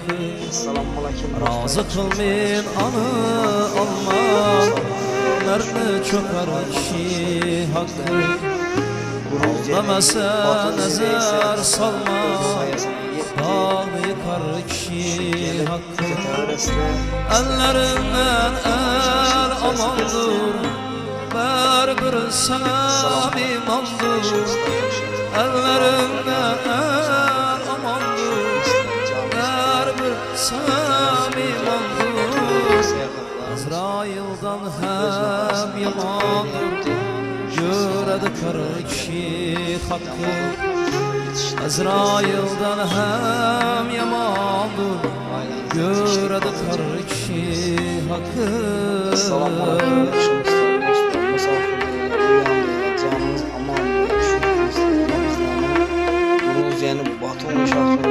hakkı. Assalamualaikum. Razı kıl men anı alma, merni çöker kişi hakkı. Aldamasa nazar salma, dağ yıkar kişi hakkı. Ellerinden el amandır, bir sana imandır. Ellerinden el amandır, bir sana imandır. Azrail'dan hem yamandır, göredi kör kişi hakkı. Azrail'dan hem yamandır, göredi kör kişi hakkı. Assalamualaikum. Canınız aman. Yani baton uşaqları